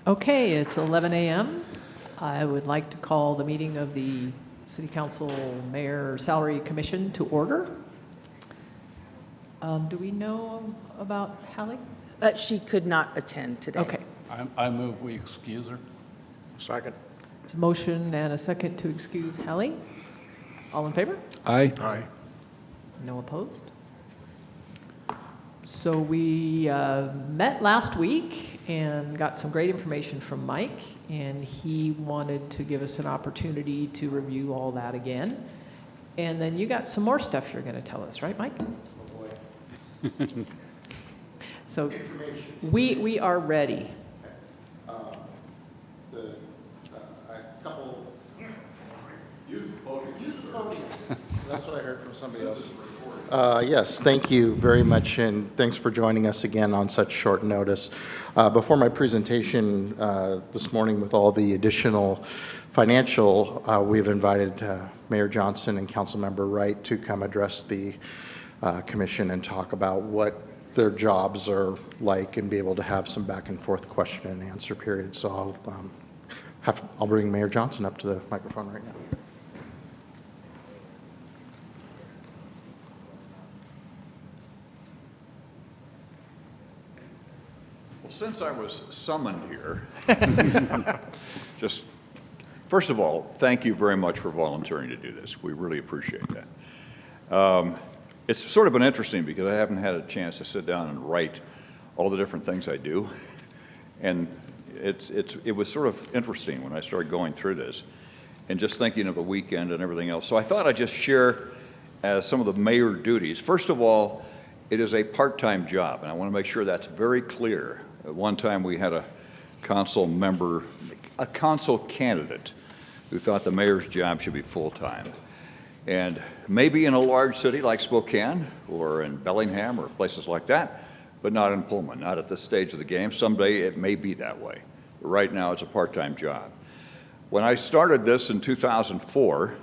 Okay, it's 11 a.m. I would like to call the meeting of the City Council Mayor Salary Commission to order. Do we know about Hallie? She could not attend today. Okay. I move we excuse her. Second. Motion and a second to excuse Hallie. All in favor? Aye. Aye. No opposed? So we met last week and got some great information from Mike, and he wanted to give us an opportunity to review all that again. And then you got some more stuff you're going to tell us, right, Mike? Oh boy. So we are ready. A couple. Use the podium. That's what I heard from somebody else. Yes, thank you very much, and thanks for joining us again on such short notice. Before my presentation this morning with all the additional financial, we've invited Mayor Johnson and Councilmember Wright to come address the commission and talk about what their jobs are like and be able to have some back and forth question and answer period. So I'll bring Mayor Johnson up to the microphone right now. Well, since I was summoned here, just first of all, thank you very much for volunteering to do this. We really appreciate that. It's sort of been interesting because I haven't had a chance to sit down and write all the different things I do. And it was sort of interesting when I started going through this and just thinking of the weekend and everything else. So I thought I'd just share some of the mayor duties. First of all, it is a part-time job, and I want to make sure that's very clear. At one time we had a council candidate who thought the mayor's job should be full-time. And maybe in a large city like Spokane or in Bellingham or places like that, but not in Pullman, not at this stage of the game. Someday it may be that way. But right now it's a part-time job. When I started this in 2004,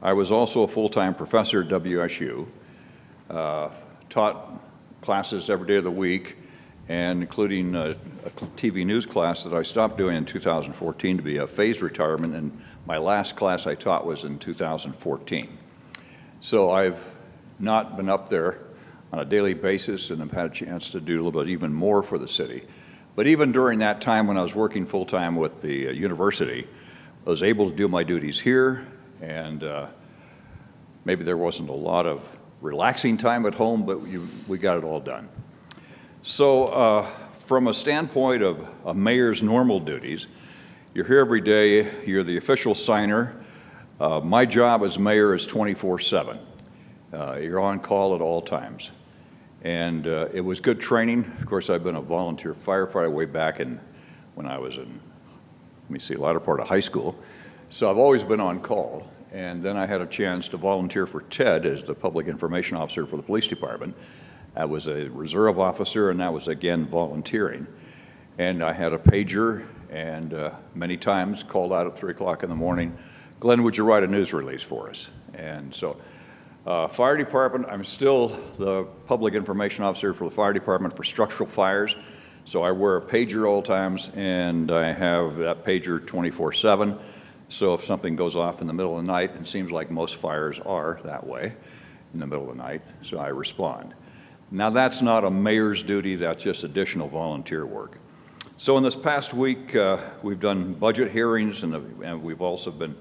I was also a full-time professor at WSU, taught classes every day of the week, and including a TV news class that I stopped doing in 2014 to be a phased retirement, and my last class I taught was in 2014. So I've not been up there on a daily basis, and I've had a chance to do a little bit even more for the city. But even during that time when I was working full-time with the university, I was able to do my duties here, and maybe there wasn't a lot of relaxing time at home, but we got it all done. So from a standpoint of a mayor's normal duties, you're here every day, you're the official signer. My job as mayor is 24/7. You're on call at all times. And it was good training. Of course, I've been a volunteer firefighter way back when I was in, latter part of high school. So I've always been on call. And then I had a chance to volunteer for TED as the public information officer for the police department. I was a reserve officer, and that was, again, volunteering. And I had a pager, and many times called out at 3 o'clock in the morning, Glenn, would you write a news release for us? And so fire department, I'm still the public information officer for the fire department for structural fires. So I wear a pager all times, and I have that pager 24/7. So if something goes off in the middle of the night, it seems like most fires are that way in the middle of the night, so I respond. Now that's not a mayor's duty, that's just additional volunteer work. So in this past week, we've done budget hearings, and we've also been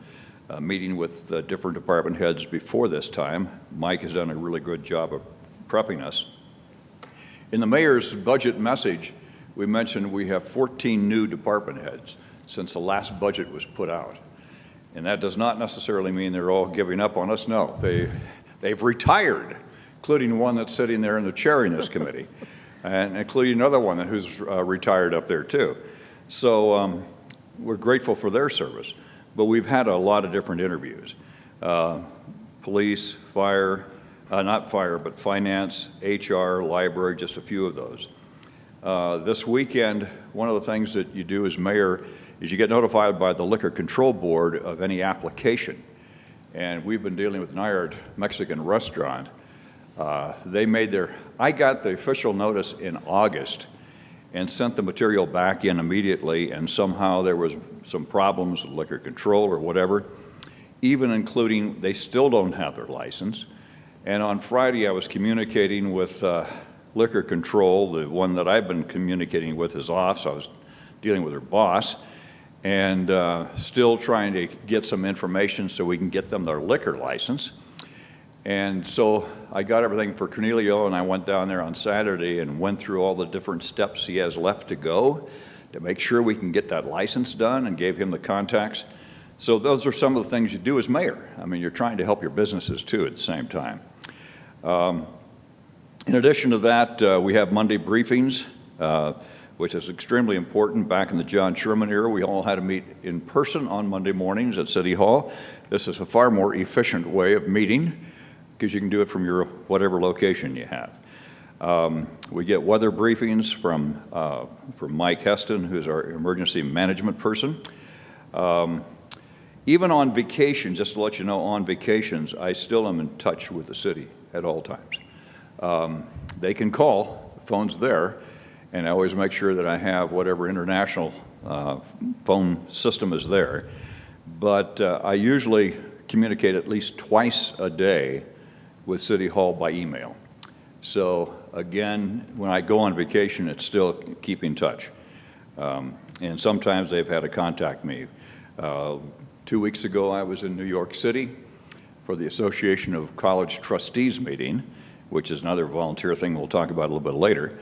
meeting with different department heads before this time. Mike has done a really good job of prepping us. In the mayor's budget message, we mentioned we have 14 new department heads since the last budget was put out. And that does not necessarily mean they're all giving up on us. No, they've retired, including one that's sitting there in the chair in this committee, and including another one who's retired up there too. So we're grateful for their service. But we've had a lot of different interviews. Police, fire, not fire, but finance, HR, library, just a few of those. This weekend, one of the things that you do as mayor is you get notified by the Liquor Control Board of any application. And we've been dealing with Nayard Mexican Restaurant. I got the official notice in August, and sent the material back in immediately, and somehow there was some problems with liquor control or whatever, even including they still don't have their license. And on Friday, I was communicating with liquor control. The one that I've been communicating with is off, so I was dealing with her boss, and still trying to get some information so we can get them their liquor license. And so I got everything for Cornelio, and I went down there on Saturday and went through all the different steps he has left to go to make sure we can get that license done, and gave him the contacts. So those are some of the things you do as mayor. I mean, you're trying to help your businesses too at the same time. In addition to that, we have Monday briefings, which is extremely important. Back in the John Sherman era, we all had to meet in person on Monday mornings at City Hall. This is a far more efficient way of meeting because you can do it from your whatever location you have. We get weather briefings from Mike Heston, who's our emergency management person. Even on vacation, just to let you know, on vacations, I still am in touch with the city at all times. They can call, the phone's there, and I always make sure that I have whatever international phone system is there. But I usually communicate at least twice a day with City Hall by email. So again, when I go on vacation, it's still keep in touch. And sometimes they've had to contact me. 2 weeks ago, I was in New York City for the Association of College Trustees meeting, which is another volunteer thing we'll talk about a little bit later.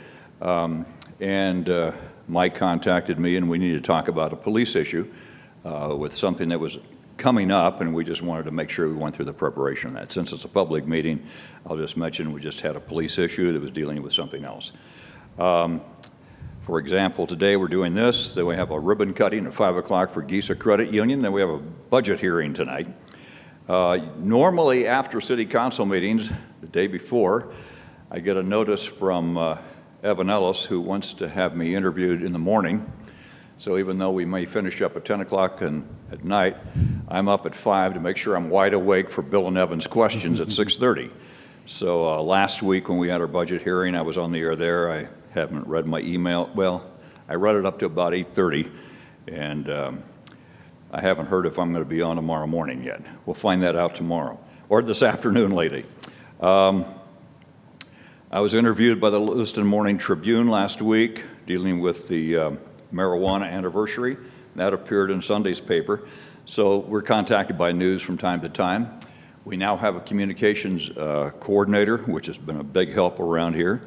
Mike contacted me, and we needed to talk about a police issue with something that was coming up, and we just wanted to make sure we went through the preparation of that. Since it's a public meeting, I'll just mention we just had a police issue that was dealing with something else. For example, today we're doing this, then we have a ribbon cutting at 5 o'clock for Gisa Credit Union, then we have a budget hearing tonight. Normally after city council meetings, the day before, I get a notice from Evan Ellis, who wants to have me interviewed in the morning. So even though we may finish up at 10 o'clock at night, I'm up at 5 to make sure I'm wide awake for Bill and Evan's questions at 6:30. So last week when we had our budget hearing, I was on the air there. I haven't read my email. Well, I read it up to about 8:30, and I haven't heard if I'm going to be on tomorrow morning yet. We'll find that out tomorrow, or this afternoon, lady. I was interviewed by the Lewiston Morning Tribune last week, dealing with the marijuana anniversary. That appeared in Sunday's paper. So we're contacted by news from time to time. We now have a communications coordinator, which has been a big help around here.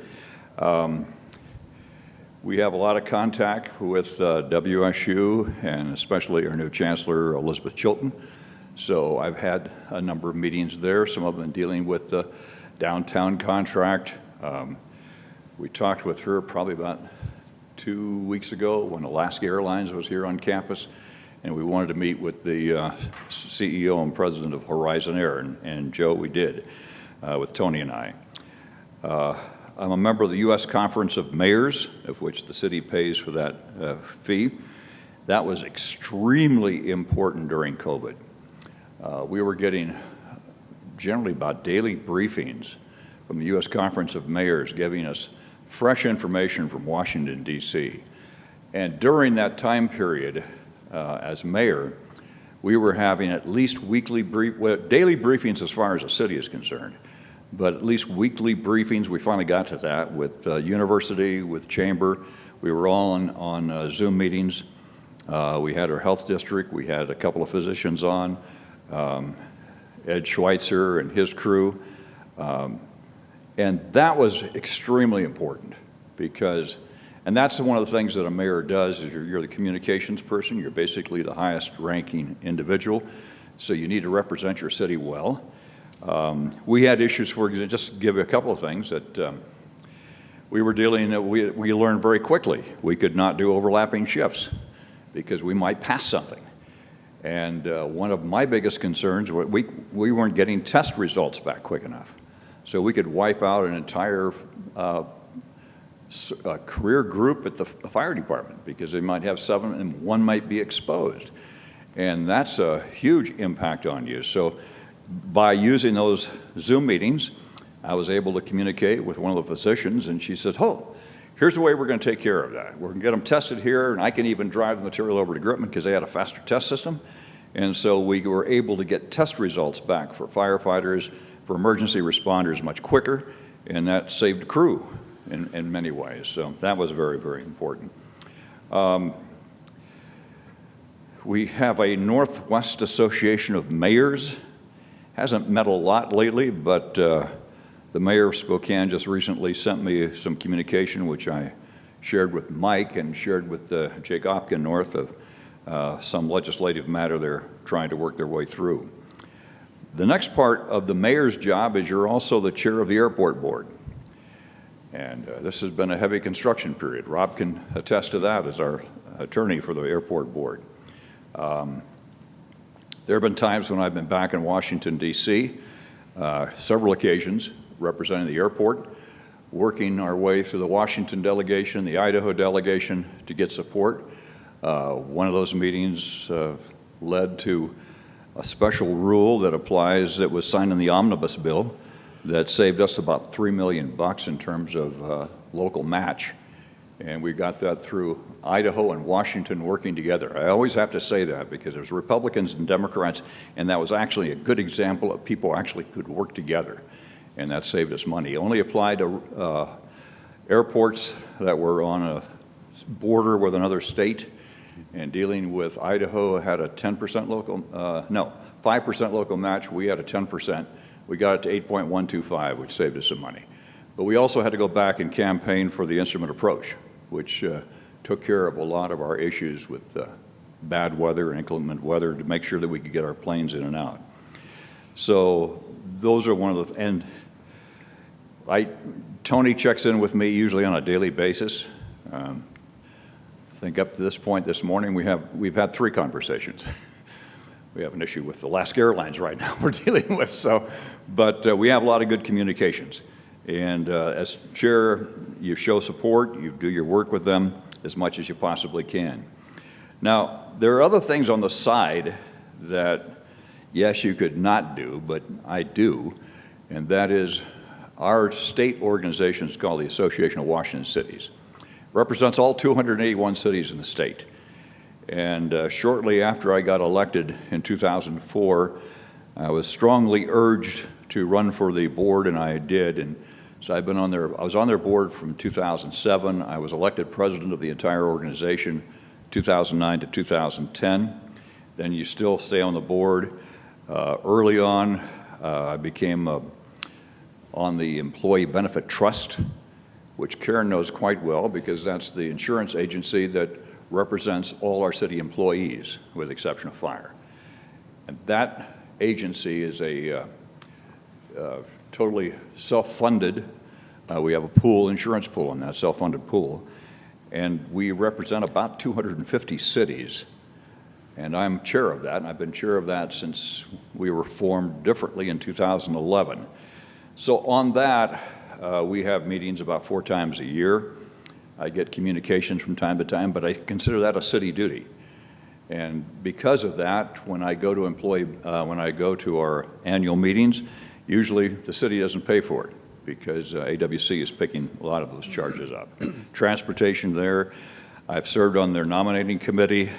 We have a lot of contact with WSU, and especially our new chancellor, Elizabeth Chilton. So I've had a number of meetings there, some of them dealing with the downtown contract. We talked with her probably about 2 weeks ago when Alaska Airlines was here on campus, and we wanted to meet with the CEO and president of Horizon Air, and Joe, we did, with Tony and I. I'm a member of the U.S. Conference of Mayors, of which the city pays for that fee. That was extremely important during COVID. We were getting generally about daily briefings from the U.S. Conference of Mayors giving us fresh information from Washington, D.C. And during that time period, as mayor, we were having at least daily briefings as far as the city is concerned, but at least weekly briefings. We finally got to that with university, with chamber. We were all on Zoom meetings. We had our health district. We had a couple of physicians on, Ed Schweitzer and his crew. And that was extremely important because, and that's one of the things that a mayor does, is you're the communications person. You're basically the highest ranking individual. So you need to represent your city well. We had issues, for example, just to give you a couple of things that we were dealing, we learned very quickly. We could not do overlapping shifts because we might pass something. And one of my biggest concerns, we weren't getting test results back quick enough. So we could wipe out an entire career group at the fire department because they might have 7 and 1 might be exposed. And that's a huge impact on you. So by using those Zoom meetings, I was able to communicate with one of the physicians, and she said, "Oh, here's the way we're going to take care of that. We're going to get them tested here, and I can even drive the material over to Gritman because they had a faster test system. And so we were able to get test results back for firefighters, for emergency responders much quicker, and that saved the crew in many ways. So that was very, very important. We have a Northwest Association of Mayors. Hasn't met a lot lately, but the mayor of Spokane just recently sent me some communication, which I shared with Mike and shared with Jake Opkin north of some legislative matter they're trying to work their way through. The next part of the mayor's job is you're also the chair of the airport board. And this has been a heavy construction period. Rob can attest to that as our attorney for the airport board. There have been times when I've been back in Washington, D.C., several occasions representing the airport, working our way through the Washington delegation, the Idaho delegation to get support. One of those meetings led to a special rule that applies that was signed in the omnibus bill that saved us about $3 million in terms of local match. And we got that through Idaho and Washington working together. I always have to say that because there's Republicans and Democrats, and that was actually a good example of people actually could work together, and that saved us money. It only applied to airports that were on a border with another state, and dealing with Idaho had a 10% local, 5% local match. We had a 10%. We got it to 8.125, which saved us some money. But we also had to go back and campaign for the instrument approach, which took care of a lot of our issues with bad weather and inclement weather to make sure that we could get our planes in and out. So those are one of the, and Tony checks in with me usually on a daily basis. I think up to this point this morning, we've had 3 conversations. We have an issue with Alaska Airlines right now we're dealing with, but we have a lot of good communications. And as chair, you show support, you do your work with them as much as you possibly can. Now, there are other things on the side that, yes, you could not do, but I do, and that is our state organization is called the Association of Washington Cities. Represents all 281 cities in the state. And shortly after I got elected in 2004, I was strongly urged to run for the board, and I did. And so I was on their board from 2007. I was elected president of the entire organization 2009 to 2010. Then you still stay on the board. Early on, I became on the Employee Benefit Trust, which Karen knows quite well because that's the insurance agency that represents all our city employees, with the exception of fire. And that agency is a totally self-funded. We have a pool, insurance pool in that self-funded pool, and we represent about 250 cities. And I'm chair of that, and I've been chair of that since we were formed differently in 2011. So on that, we have meetings about 4 times a year. I get communications from time to time, but I consider that a city duty. And because of that, when I go to our annual meetings, usually the city doesn't pay for it because AWC is picking a lot of those charges up. Transportation there, I've served on their nominating committee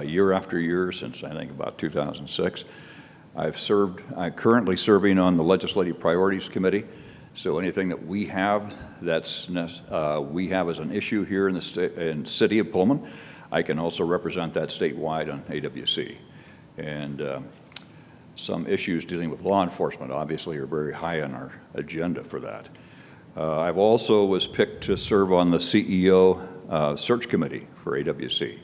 year after year since I think about 2006. I'm currently serving on the Legislative Priorities Committee. So anything that we have we have as an issue here in the City of Pullman, I can also represent that statewide on AWC. And some issues dealing with law enforcement obviously are very high on our agenda for that. I've also was picked to serve on the CEO search committee for AWC.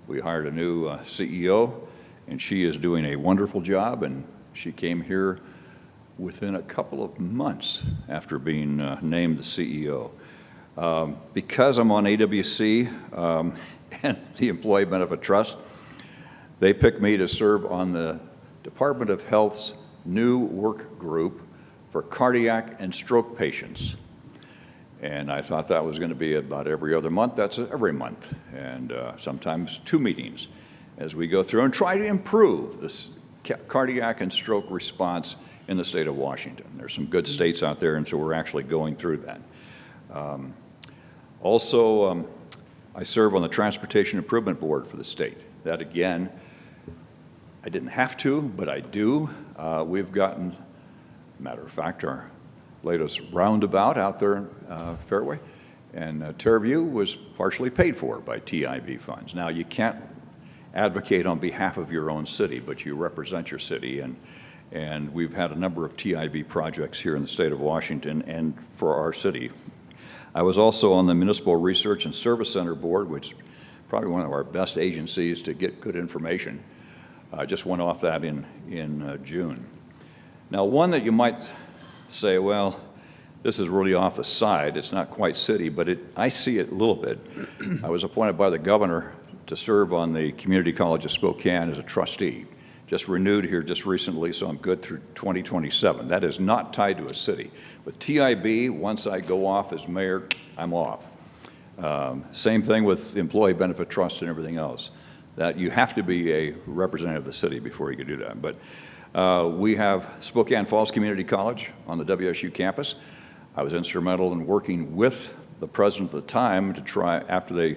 We hired a new CEO, and she is doing a wonderful job, and she came here within a couple of months after being named the CEO. Because I'm on AWC and the Employee Benefit Trust, they picked me to serve on the Department of Health's new work group for cardiac and stroke patients. And I thought that was going to be about every other month. That's every month, and sometimes 2 meetings as we go through and try to improve this cardiac and stroke response in the state of Washington. There's some good states out there, and so we're actually going through that. Also, I serve on the Transportation Improvement Board for the state. That, again, I didn't have to, but I do. We've gotten, matter of fact, our latest roundabout out there in Fairway and Terraview was partially paid for by TIB funds. Now, you can't advocate on behalf of your own city, but you represent your city, and we've had a number of TIB projects here in the state of Washington and for our city. I was also on the Municipal Research and Service Center Board, which is probably one of our best agencies to get good information. I just went off that in June. Now, one that you might say, well, this is really off the side. It's not quite city, but I see it a little bit. I was appointed by the governor to serve on the Community College of Spokane as a trustee. Just renewed here just recently, so I'm good through 2027. That is not tied to a city. With TIB, once I go off as mayor, I'm off. Same thing with Employee Benefit Trust and everything else. That you have to be a representative of the city before you can do that. But we have Spokane Falls Community College on the WSU campus. I was instrumental in working with the president at the time to try, after the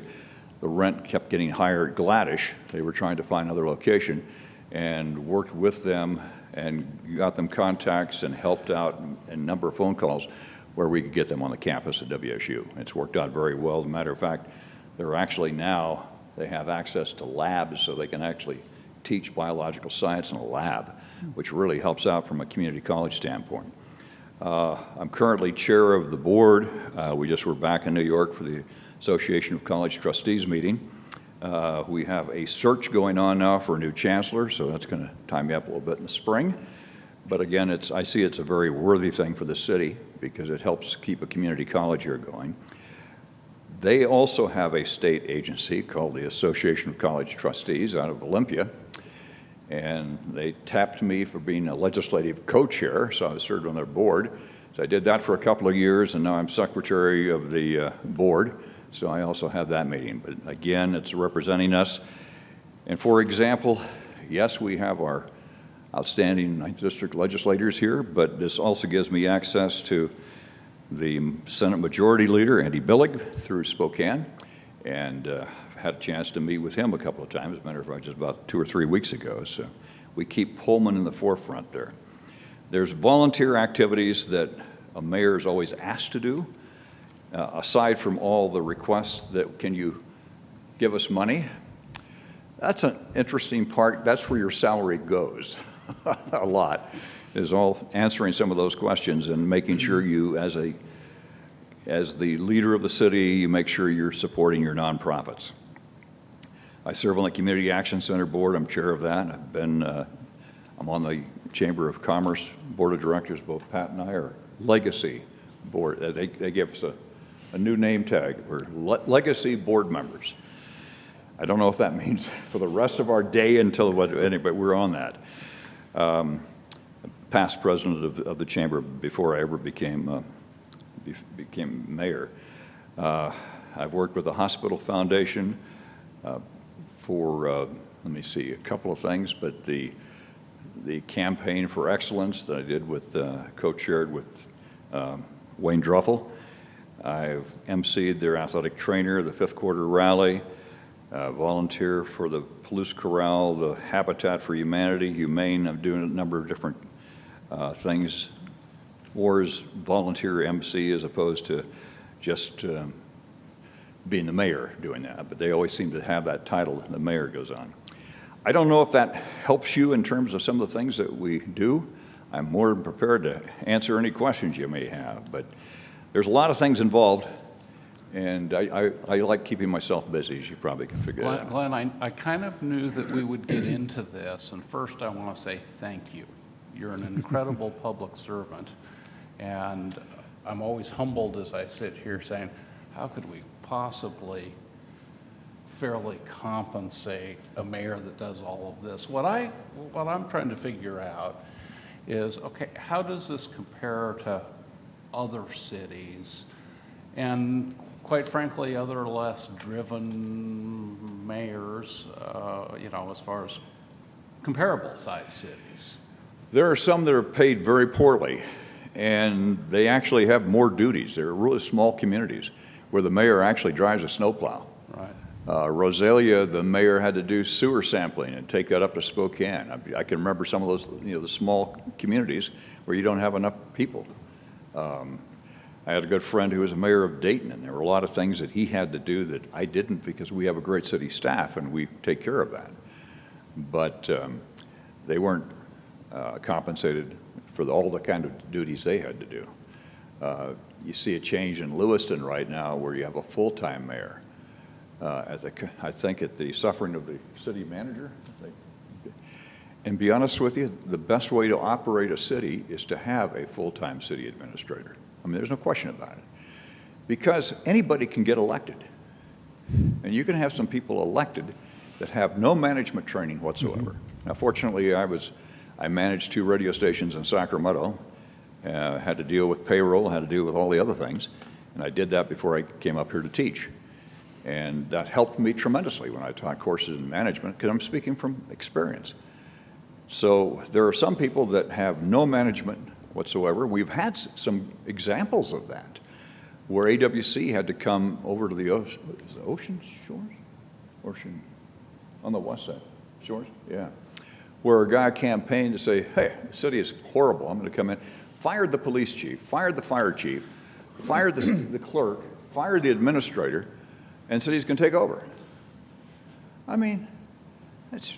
rent kept getting higher at Gladish, they were trying to find another location, and worked with them and got them contacts and helped out in a number of phone calls where we could get them on the campus at WSU. It's worked out very well. As a matter of fact, they're actually now, they have access to labs so they can actually teach biological science in a lab, which really helps out from a community college standpoint. I'm currently chair of the board. We just were back in New York for the Association of College Trustees meeting. We have a search going on now for a new chancellor, so that's going to tie me up a little bit in the spring. But again, I see it's a very worthy thing for the city because it helps keep a community college here going. They also have a state agency called the Association of College Trustees out of Olympia, and they tapped me for being a legislative co-chair, so I served on their board. So I did that for a couple of years, and now I'm secretary of the board, so I also have that meeting. But again, it's representing us. And for example, yes, we have our outstanding 9th District legislators here, but this also gives me access to the Senate Majority Leader, Andy Billig, through Spokane, and had a chance to meet with him a couple of times. As a matter of fact, just about 2 or 3 weeks ago. So we keep Pullman in the forefront there. There's volunteer activities that a mayor is always asked to do, aside from all the requests that, can you give us money? That's an interesting part. That's where your salary goes a lot, is all answering some of those questions and making sure you, as the leader of the city, you make sure you're supporting your nonprofits. I serve on the Community Action Center board. I'm chair of that. I'm on the Chamber of Commerce Board of Directors. Both Pat and I are Legacy Board. They give us a new name tag. We're Legacy Board members. I don't know if that means for the rest of our day until what, but we're on that. Past president of the chamber before I ever became mayor. I've worked with the Hospital Foundation for, let me see, a couple of things, but the campaign for excellence that I did with, co-chaired with Wayne Druffel. I've emceed their athletic trainer, the 5th quarter rally, volunteer for the Palouse Corral, the Habitat for Humanity, Humane. I'm doing a number of different things, or as volunteer MC as opposed to just being the mayor doing that, but they always seem to have that title, the mayor goes on. I don't know if that helps you in terms of some of the things that we do. I'm more than prepared to answer any questions you may have, but there's a lot of things involved, and I like keeping myself busy, as you probably can figure that out. Glenn, I kind of knew that we would get into this, and first I want to say thank you. You're an incredible public servant, and I'm always humbled as I sit here saying, how could we possibly fairly compensate a mayor that does all of this? What I'm trying to figure out is, okay, how does this compare to other cities and, quite frankly, other less driven mayors, as far as comparable sized cities? There are some that are paid very poorly, and they actually have more duties. They're really small communities. where the mayor actually drives a snowplow. Right. Rosalia, the mayor had to do sewer sampling and take that up to Spokane. I can remember some of those, the small communities where you don't have enough people. I had a good friend who was a mayor of Dayton, and there were a lot of things that he had to do that I didn't, because we have a great city staff and we take care of that. But they weren't compensated for all the kind of duties they had to do. You see a change in Lewiston right now where you have a full-time mayor. I think at the suffering of the city manager. And be honest with you, the best way to operate a city is to have a full-time city administrator. I mean, there's no question about it. Because anybody can get elected. And you can have some people elected that have no management training whatsoever. Now, fortunately, I managed 2 radio stations in Sacramento, had to deal with payroll, had to deal with all the other things, and I did that before I came up here to teach. And that helped me tremendously when I taught courses in management, because I'm speaking from experience. So there are some people that have no management whatsoever. We've had some examples of that, where AWC had to come over to the ocean shores? Ocean, on the west side, shores? Yeah. Where a guy campaigned to say, hey, the city is horrible, I'm going to come in. Fired the police chief, fired the fire chief, fired the clerk, fired the administrator, and said he's going to take over. I mean, that's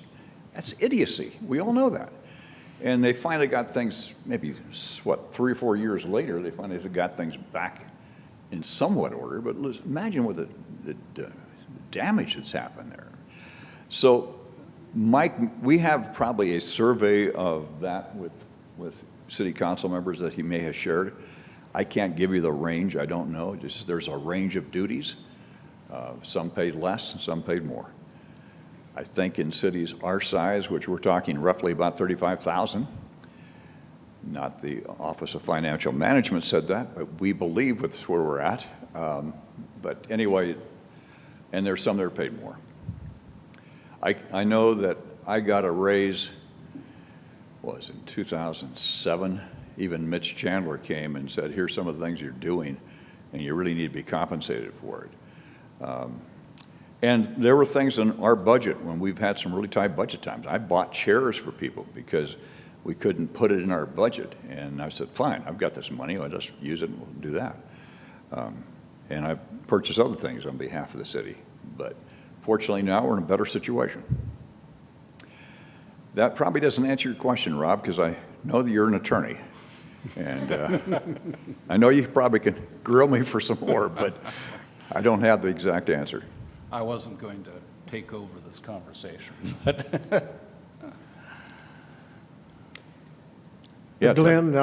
idiocy. We all know that. And they finally got things, maybe, 3 or 4 years later, they finally got things back in somewhat order. But imagine what the damage that's happened there. So, Mike, we have probably a survey of that with city council members that he may have shared. I can't give you the range. I don't know. Just there's a range of duties. Some paid less, and some paid more. I think in cities our size, which we're talking roughly about 35,000, not the Office of Financial Management said that, but we believe that's where we're at. But anyway, and there's some that are paid more. I know that I got a raise, was in 2007. Even Mitch Chandler came and said, here's some of the things you're doing, and you really need to be compensated for it. And there were things in our budget when we've had some really tight budget times. I bought chairs for people because we couldn't put it in our budget. And I said, fine, I've got this money, I'll just use it and we'll do that. And I've purchased other things on behalf of the city. But fortunately now we're in a better situation. That probably doesn't answer your question, Rob, because I know that you're an attorney. And I know you probably can grill me for some more, but I don't have the exact answer. I wasn't going to take over this conversation. Yeah, Glenn,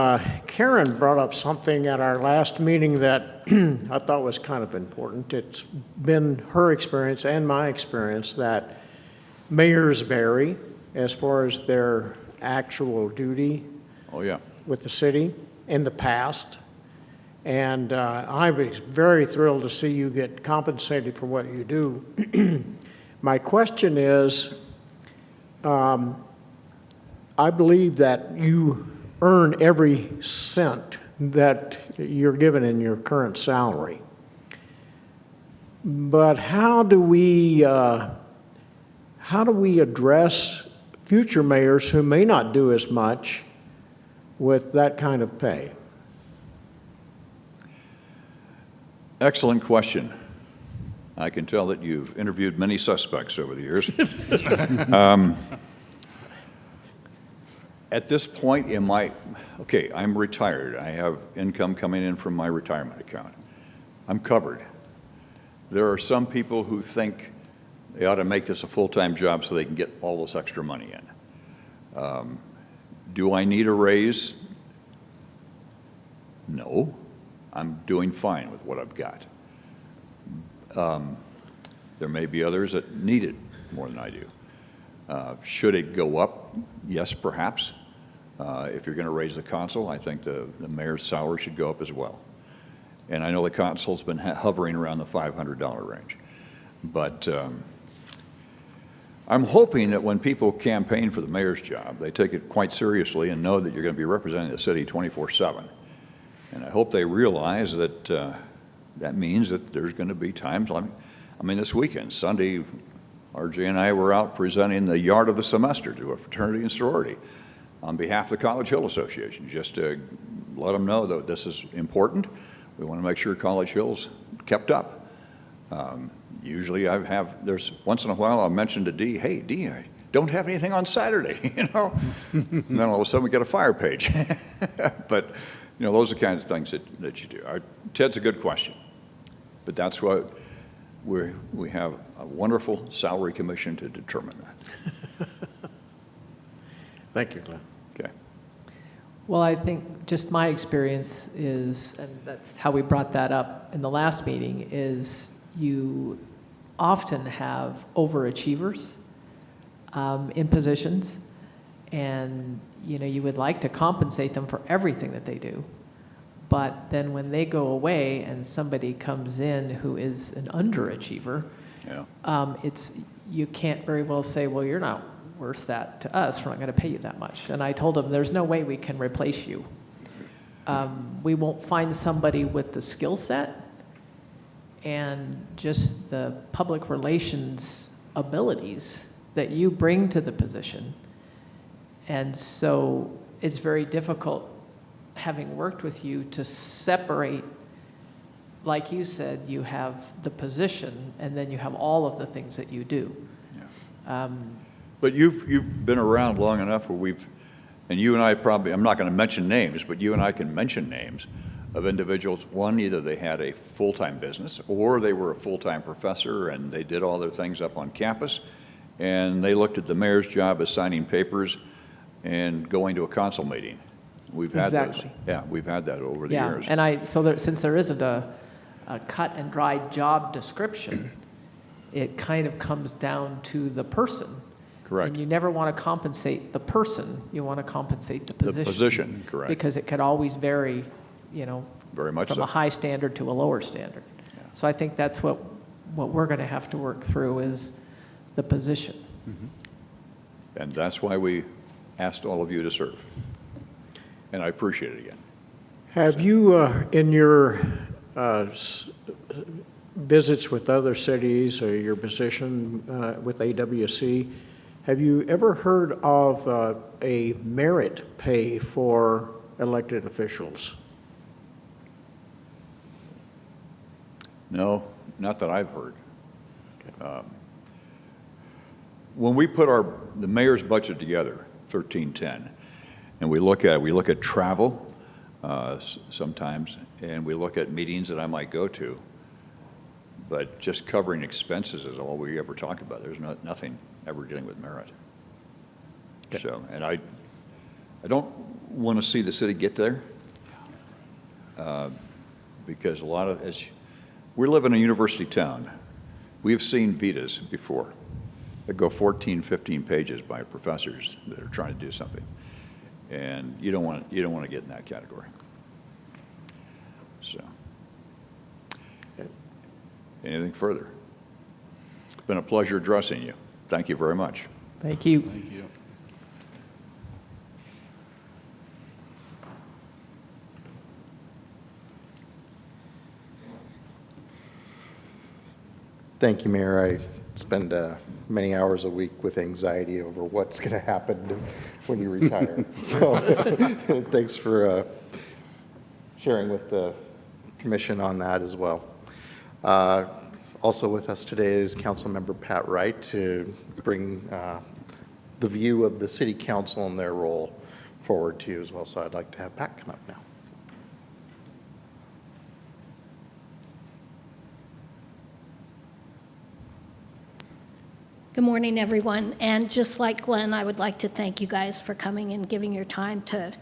Karen brought up something at our last meeting that I thought was kind of important. It's been her experience and my experience that mayors vary as far as their actual duty Oh, yeah. with the city in the past. And I was very thrilled to see you get compensated for what you do. My question is, I believe that you earn every cent that you're given in your current salary. But how do we address future mayors who may not do as much with that kind of pay? Excellent question. I can tell that you've interviewed many suspects over the years. At this point in my, okay, I'm retired. I have income coming in from my retirement account. I'm covered. There are some people who think they ought to make this a full-time job so they can get all this extra money in. Do I need a raise? No. I'm doing fine with what I've got. There may be others that need it more than I do. Should it go up? Yes, perhaps. If you're going to raise the consul, I think the mayor's salary should go up as well. And I know the consul's been hovering around the $500 range. But I'm hoping that when people campaign for the mayor's job, they take it quite seriously and know that you're going to be representing the city 24/7. And I hope they realize that that means that there's going to be times, I mean, this weekend, Sunday, RJ and I were out presenting the yard of the semester to a fraternity and sorority on behalf of the College Hill Association, just to let them know that this is important. We want to make sure College Hill's kept up. Usually there's once in a while I'll mention to Dee, hey, Dee, I don't have anything on Saturday, you know? And then all of a sudden we get a fire page. But, you know, those are the kinds of things that you do. Ted's a good question. But that's what we have a wonderful salary commission to determine that. Thank you, Glenn. Okay. Well, I think just my experience is, and that's how we brought that up in the last meeting, is you often have overachievers in positions, and you would like to compensate them for everything that they do. But then when they go away and somebody comes in who is an underachiever, Yeah. You can't very well say, well, you're not worth that to us. We're not going to pay you that much. And I told them, there's no way we can replace you. We won't find somebody with the skill set and just the public relations abilities that you bring to the position. And so it's very difficult, having worked with you, to separate. Like you said, you have the position, and then you have all of the things that you do. Yeah. But you've been around long enough where and you and I probably, I'm not going to mention names, but you and I can mention names of individuals. One, either they had a full-time business, or they were a full-time professor, and they did all their things up on campus, and they looked at the mayor's job as signing papers and going to a council meeting. We've had those. Exactly. Yeah, we've had that over the Yeah, years. and since there isn't a cut and dried job description, it kind of comes down to the person. Correct. And you never want to compensate the person, you want to compensate the position. The position, correct. Because it could always vary, Very much from so. a high standard to a lower standard. Yeah. So I think that's what we're going to have to work through, is the position. And that's why we asked all of you to serve. And I appreciate it again. Have you, in your visits with other cities or your position with AWC, have you ever heard of a merit pay for elected officials? No, not that I've heard. When we put the mayor's budget together, 1310, and we look at travel sometimes, and we look at meetings that I might go to, but just covering expenses is all we ever talk about. There's nothing ever dealing with merit. Okay. So, and I don't want to see the city get there, because we live in a university town. We've seen vitas before that go 14, 15 pages by professors that are trying to do something, and you don't want to get in that category. So, anything further? It's been a pleasure addressing you. Thank you very much. Thank you. Thank you. Thank you, Mayor. I spend many hours a week with anxiety over what's going to happen when you retire. So thanks for sharing with the commission on that as well. Also with us today is Councilmember Pat Wright to bring the view of the City Council and their role forward to you as well. So I'd like to have Pat come up now. Good morning, everyone. And just like Glenn, I would like to thank you guys for coming and giving your time to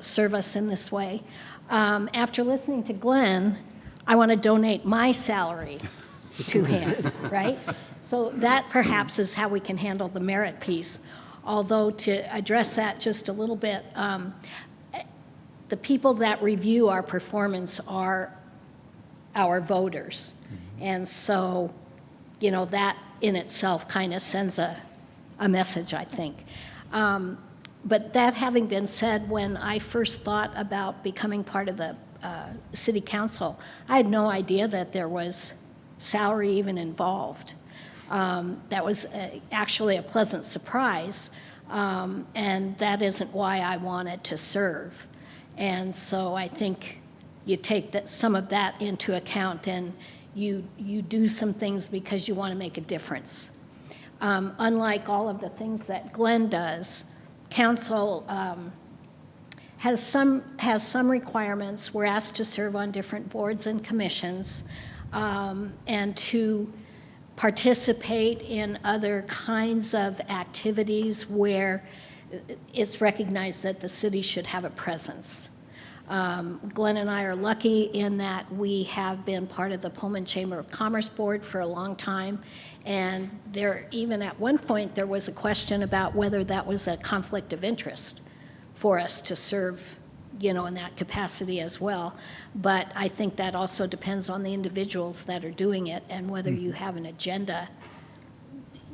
serve us in this way. After listening to Glenn, I want to donate my salary to him, right? So that perhaps is how we can handle the merit piece. Although to address that just a little bit, the people that review our performance are our voters. And so, that in itself kind of sends a message, I think. But that having been said, when I first thought about becoming part of the city council, I had no idea that there was salary even involved. That was actually a pleasant surprise, and that isn't why I wanted to serve. And so I think you take some of that into account, and you do some things because you want to make a difference. Unlike all of the things that Glenn does, council has some requirements. We're asked to serve on different boards and commissions, and to participate in other kinds of activities where it's recognized that the city should have a presence. Glenn and I are lucky in that we have been part of the Pullman Chamber of Commerce Board for a long time, and even at one point, there was a question about whether that was a conflict of interest for us to serve, in that capacity as well. But I think that also depends on the individuals that are doing it and whether you have an agenda,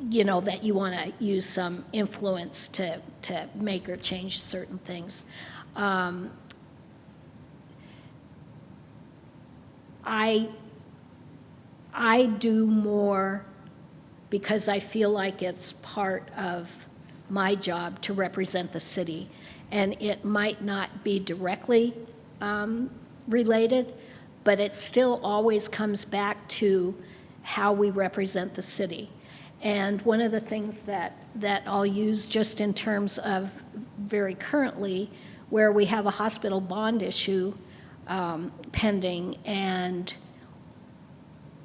that you want to use some influence to make or change certain things. I do more because I feel like it's part of my job to represent the city. And it might not be directly related, but it still always comes back to how we represent the city. And one of the things that I'll use just in terms of very currently, where we have a hospital bond issue pending, and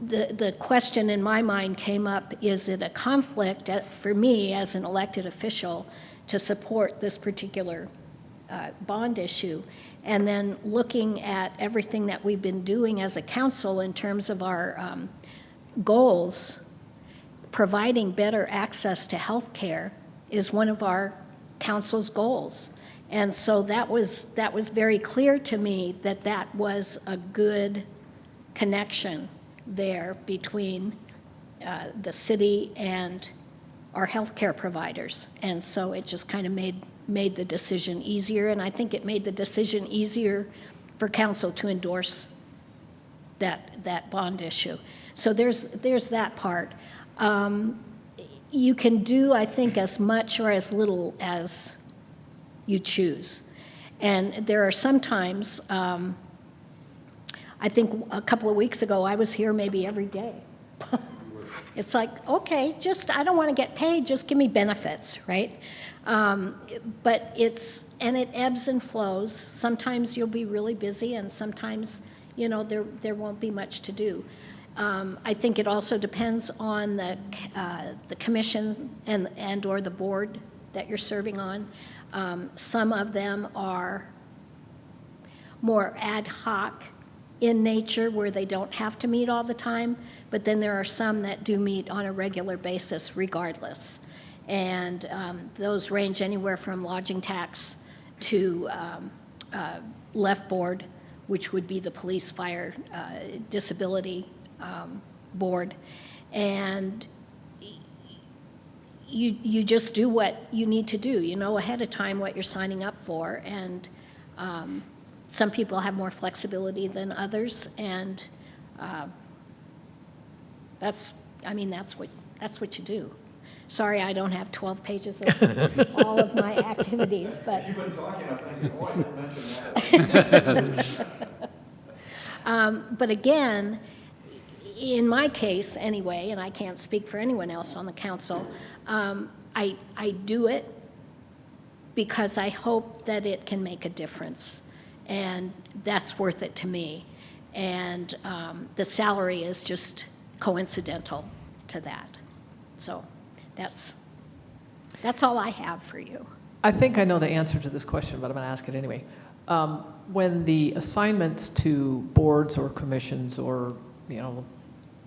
the question in my mind came up, is it a conflict for me as an elected official to support this particular bond issue? And then looking at everything that we've been doing as a council in terms of our goals, providing better access to health care is one of our council's goals. And so that was very clear to me that was a good connection there between the city and our healthcare providers. And so it just kind of made the decision easier, and I think it made the decision easier for council to endorse that bond issue. So there's that part. You can do, I think, as much or as little as you choose. And there are sometimes, I think a couple of weeks ago, I was here maybe every day. It's like, okay, I don't want to get paid, just give me benefits, right? But it ebbs and flows. Sometimes you'll be really busy, and sometimes, there won't be much to do. I think it also depends on the commissions and or the board that you're serving on. Some of them are more ad hoc in nature, where they don't have to meet all the time, but then there are some that do meet on a regular basis regardless. And those range anywhere from lodging tax to left board, which would be the police, fire, disability board. And you just do what you need to do. You know ahead of time what you're signing up for, and some people have more flexibility than others, and that's what you do. Sorry, I don't have 12 pages of all of my activities, but. You've been talking, I think, oh, I didn't mention that. But again, in my case anyway, and I can't speak for anyone else on the council, I do it because I hope that it can make a difference, and that's worth it to me. And the salary is just coincidental to that. So that's all I have for you. I think I know the answer to this question, but I'm going to ask it anyway. When the assignments to boards or commissions or,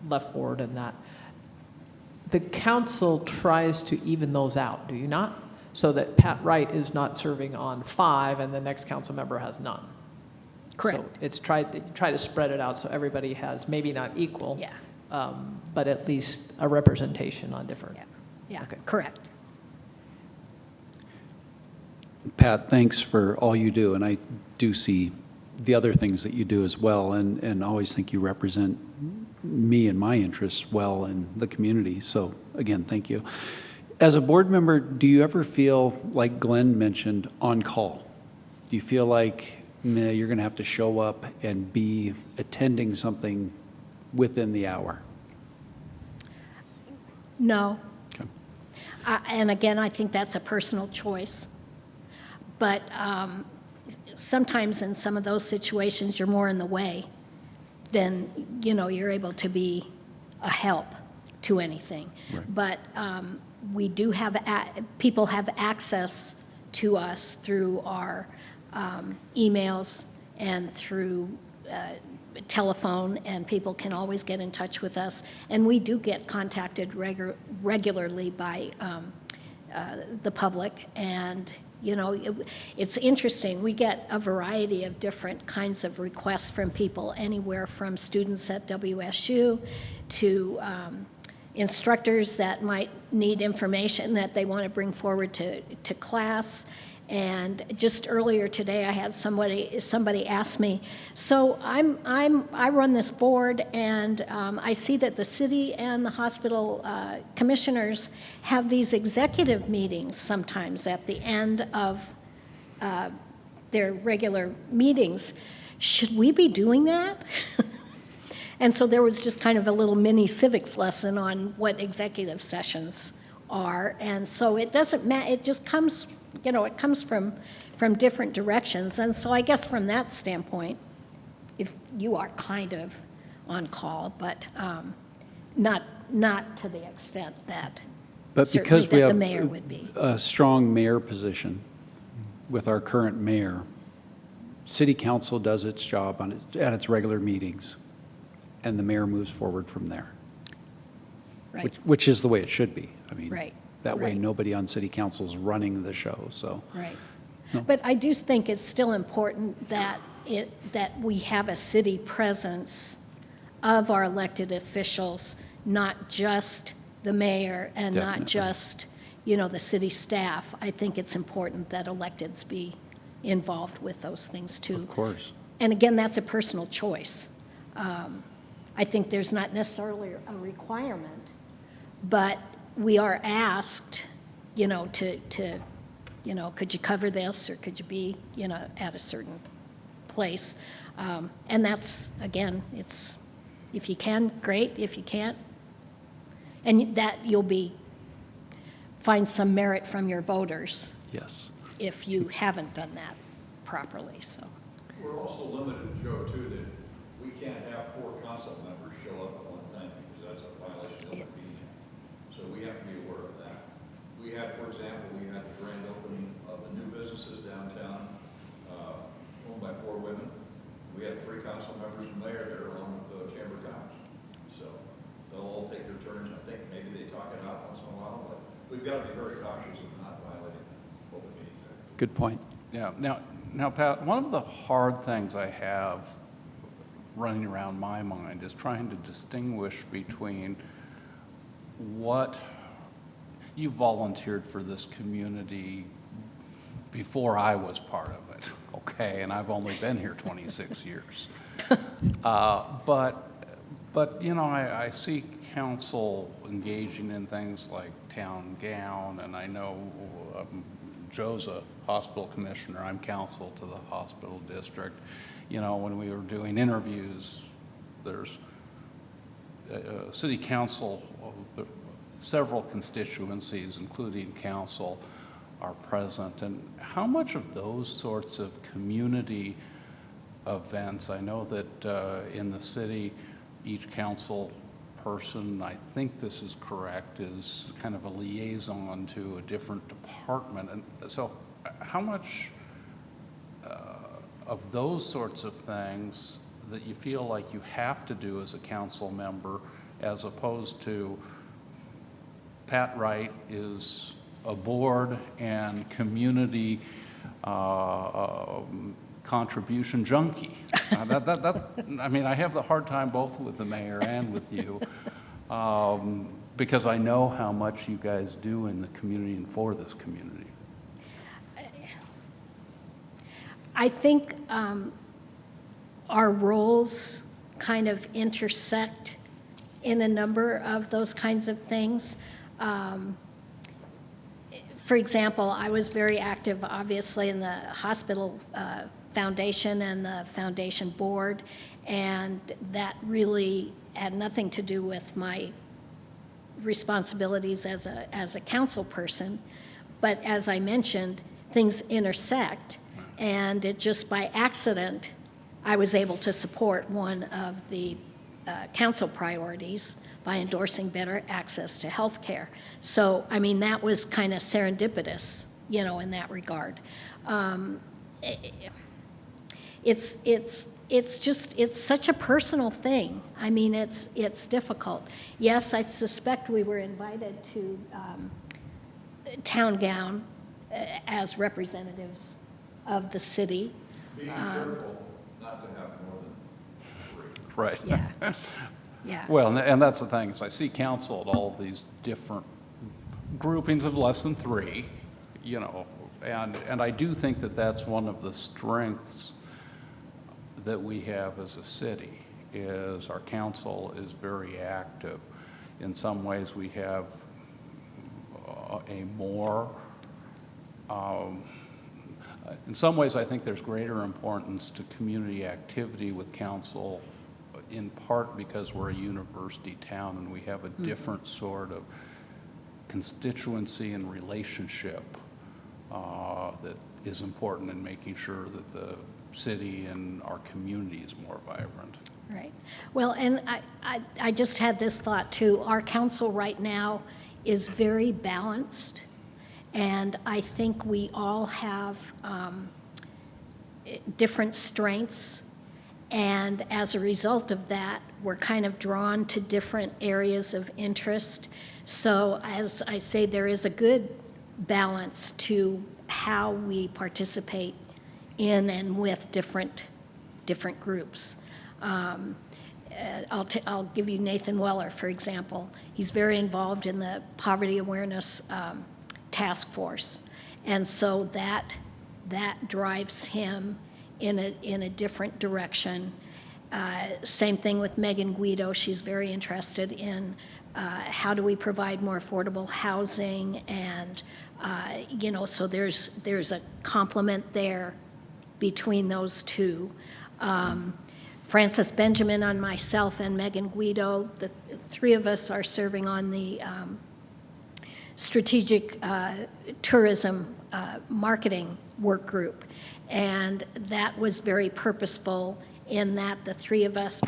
left board and that, the council tries to even those out, do you not? So that Pat Wright is not serving on 5 and the next council member has none. Correct. So it's try to spread it out so everybody has, maybe not equal, Yeah. but at least a representation on different. Yeah, Okay. correct. Pat, thanks for all you do, and I do see the other things that you do as well, and always think you represent me and my interests well in the community. So again, thank you. As a board member, do you ever feel, like Glenn mentioned, on call? Do you feel like you're going to have to show up and be attending something within the hour? No. Okay. And again, I think that's a personal choice. But sometimes in some of those situations, you're more in the way than, you're able to be a help to anything. Right. But we do have, people have access to us through our emails and through telephone, and people can always get in touch with us. And we do get contacted regularly by the public. And, it's interesting. We get a variety of different kinds of requests from people, anywhere from students at WSU to instructors that might need information that they want to bring forward to class. And just earlier today, I had somebody ask me, so I run this board, and I see that the city and the hospital commissioners have these executive meetings sometimes at the end of their regular meetings. Should we be doing that? And so there was just kind of a little mini civics lesson on what executive sessions are. And so it doesn't matter, it just comes, it comes from different directions. And so I guess from that standpoint, if you are kind of on call, but not to the extent that But certainly because we that the have mayor would be. a strong mayor position with our current mayor, city council does its job at its regular meetings, and the mayor moves forward from there. Right. Which is the way it should be. I mean, Right, that way right. nobody on city council is running the show, so. Right. No. But I do think it's still important that we have a city presence of our elected officials, not just the mayor and Definitely. not just, the city staff. I think it's important that electeds be involved with those things too. Of course. And again, that's a personal choice. I think there's not necessarily a requirement, but we are asked, to could you cover this, or could you be, at a certain place? And that's, again, it's, if you can, great. If you can't, and that find some merit from your voters Yes. if you haven't done that properly, so. We're also limited, Joe, too, that we can't have 4 council members show up at one time, because that's a violation of the meeting. So we have to be aware of that. We had, for example, the grand opening of the new businesses downtown, owned by 4 women. We had 3 council members from there along with the Chamber of Commerce. So they'll all take their turns. I think maybe they talk it out once in a while, but we've got to be very cautious of not violating open meetings act. Good point. Yeah, now, Pat, one of the hard things I have running around my mind is trying to distinguish between what you volunteered for this community before I was part of it, okay, and I've only been here 26 years. But I see council engaging in things like town gown, and I know Joe's a hospital commissioner, I'm counsel to the hospital district. When we were doing interviews, there's city council, several constituencies, including council, are present. And how much of those sorts of community events, I know that in the city, each council person, I think this is correct, is kind of a liaison to a different department. And so how much of those sorts of things that you feel like you have to do as a council member, as opposed to Pat Wright is a board and community contribution junkie. I have the hard time both with the mayor and with you, because I know how much you guys do in the community and for this community. I think our roles kind of intersect in a number of those kinds of things. For example, I was very active, obviously, in the hospital foundation and the foundation board, and that really had nothing to do with my responsibilities as a council person. But as I mentioned, things intersect, and it just by accident, I was able to support one of the council priorities by endorsing better access to health care. So, I mean, that was kind of serendipitous, you know, in that regard. It's such a personal thing. I mean, it's difficult. Yes, I suspect we were invited to Town Gown as representatives of the city. Being careful not to have more than 3. Right. Yeah, yeah. Well, and that's the thing, is I see council at all these different groupings of less than 3, you know, and I do think that that's one of the strengths that we have as a city, is our council is very active. In some ways, we have a more, in some ways, I think there's greater importance to community activity with council, in part because we're a university town and we have a different sort of constituency and relationship that is important in making sure that the city and our community is more vibrant. Right. Well, and I just had this thought too. Our council right now is very balanced, and I think we all have different strengths, and as a result of that, we're kind of drawn to different areas of interest. So as I say, there is a good balance to how we participate in and with different groups. I'll give you Nathan Weller, for example. He's very involved in the Poverty Awareness Task Force, and so that drives him in a different direction. Same thing with Megan Guido. She's very interested in how do we provide more affordable housing, and you know, so there's a complement there between those two. Frances Benjamin and myself and Megan Guido, the 3 of us are serving on the strategic tourism marketing work group, and that was very purposeful in that the 3 of us,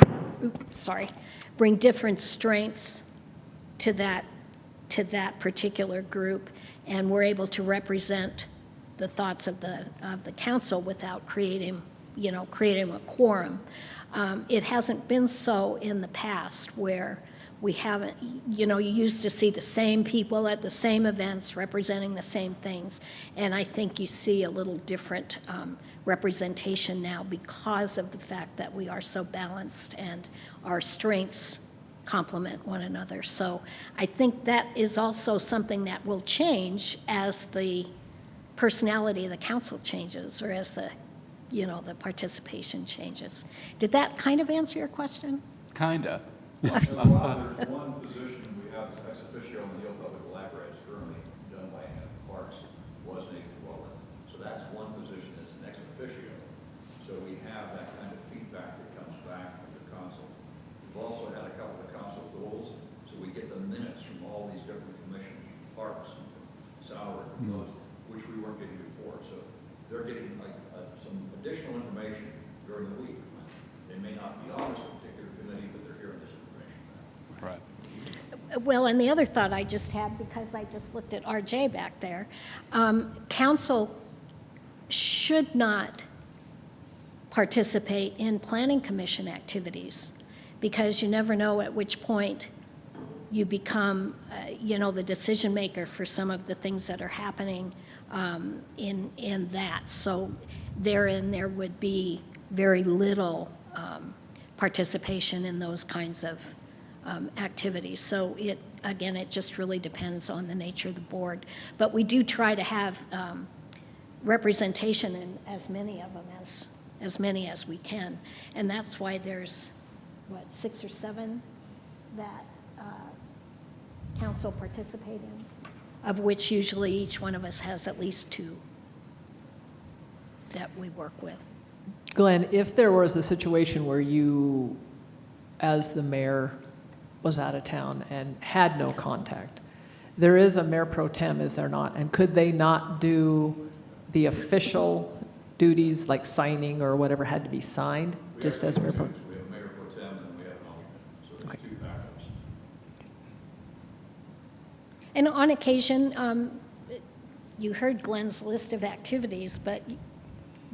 bring different strengths to that particular group, and we're able to represent the thoughts of the council without creating a quorum. It hasn't been so in the past, where we haven't, you know, you used to see the same people at the same events representing the same things, and I think you see a little different representation now because of the fact that we are so balanced and our strengths complement one another. So I think that is also something that will change as the personality of the council changes, or as the participation changes. Did that kind of answer your question? Kinda. There's one position we have ex officio in the Yale Public Library, it's currently done by Anna Parks, was Nathan Weller. So that's one position that's an ex officio. So we have that kind of feedback that comes back to the council. We've also had a couple of council goals, so we get the minutes from all these different commissions, parks, salary, which we weren't getting before. So they're getting some additional information during the week. They may not be on this particular committee, but they're hearing this information. Right. Well, and the other thought I just had, because I just looked at RJ back there, council should not participate in planning commission activities, because you never know at which point you become, the decision maker for some of the things that are happening in that. So there would be very little participation in those kinds of activities. So it just really depends on the nature of the board. But we do try to have representation in as many of them as many as we can. And that's why there's, what, 6 or 7 that council participate in, of which usually each one of us has at least 2 that we work with. Glenn, if there was a situation where you, as the mayor, was out of town and had no contact, there is a mayor pro tem, is there not? And could they not do the official duties, like signing or whatever had to be signed, just as mayor pro? We have mayor pro tem and we have an alternate, so Okay. there's 2 backups. And on occasion, you heard Glenn's list of activities, but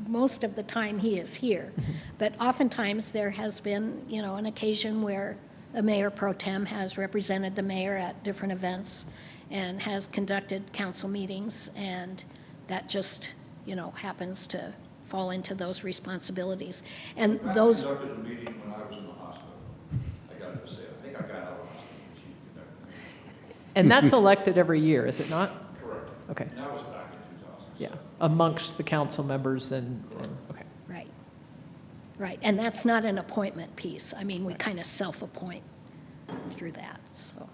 most of the time he is here. But oftentimes there has been, an occasion where a mayor pro tem has represented the mayor at different events and has conducted council meetings, and that just, happens to fall into those responsibilities. And those. I conducted a meeting when I was in the hospital. I got to say, I think I got out of the hospital when she conducted the meeting. And that's elected every year, is it not? Correct. Okay, And that was back in 2007. yeah, amongst the council members okay. Right, right. And that's not an appointment piece. I mean, we kind of self-appoint through that, so.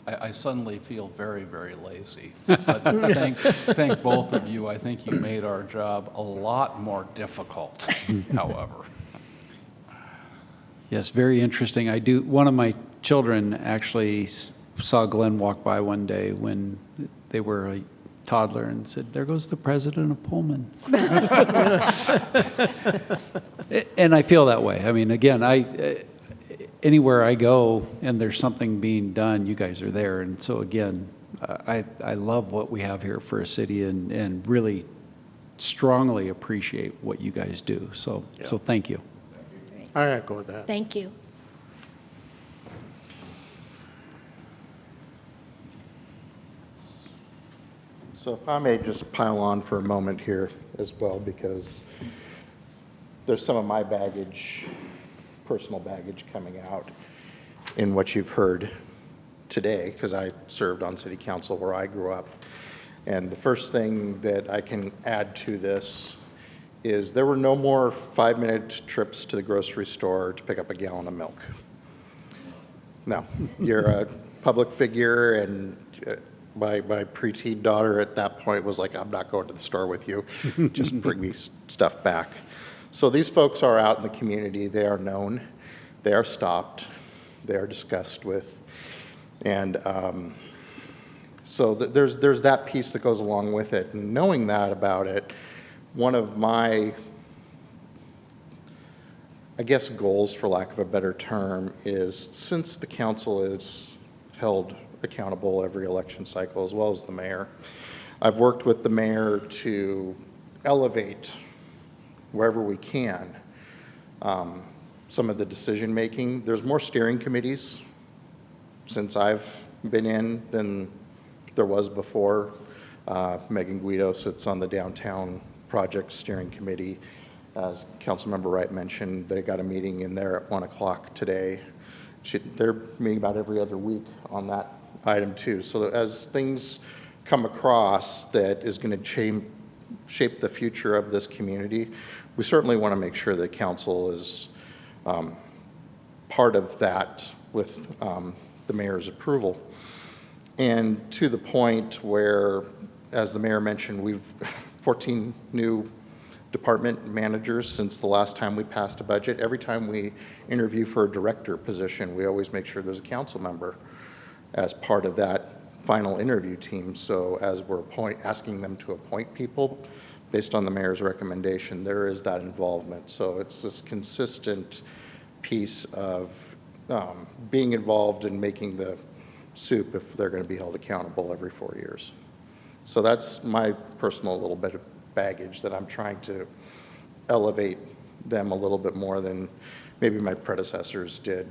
I suddenly feel very, very lazy. But thank both of you. I think you made our job a lot more difficult, however. Yes, very interesting. One of my children actually saw Glenn walk by one day when they were a toddler and said, "There goes the president of Pullman." And I feel that way. I mean, again, anywhere I go and there's something being done, you guys are there. And so again, I love what we have here for a city and really strongly appreciate what you guys do. So thank you. I echo that. Thank you. So if I may just pile on for a moment here as well, because there's some of my baggage, personal baggage coming out in what you've heard today, because I served on city council where I grew up. And the first thing that I can add to this is there were no more 5-minute trips to the grocery store to pick up a gallon of milk. No, you're a public figure, and my preteen daughter at that point was like, "I'm not going to the store with you, just bring me stuff back." So these folks are out in the community, they are known, they are stopped, they are discussed with, and so there's that piece that goes along with it. And knowing that about it, one of my, I guess, goals, for lack of a better term, is since the council is held accountable every election cycle, as well as the mayor, I've worked with the mayor to elevate wherever we can some of the decision making. There's more steering committees since I've been in than there was before. Megan Guido sits on the downtown project steering committee. As Councilmember Wright mentioned, they got a meeting in there at 1 o'clock today. They're meeting about every other week on that item too. So as things come across that is going to shape the future of this community, we certainly want to make sure that council is part of that with the mayor's approval. And to the point where, as the mayor mentioned, we've 14 new department managers since the last time we passed a budget. Every time we interview for a director position, we always make sure there's a council member as part of that final interview team. So as we're asking them to appoint people based on the mayor's recommendation, there is that involvement. So it's this consistent piece of being involved in making the soup if they're going to be held accountable every 4 years. So that's my personal little bit of baggage that I'm trying to elevate them a little bit more than maybe my predecessors did.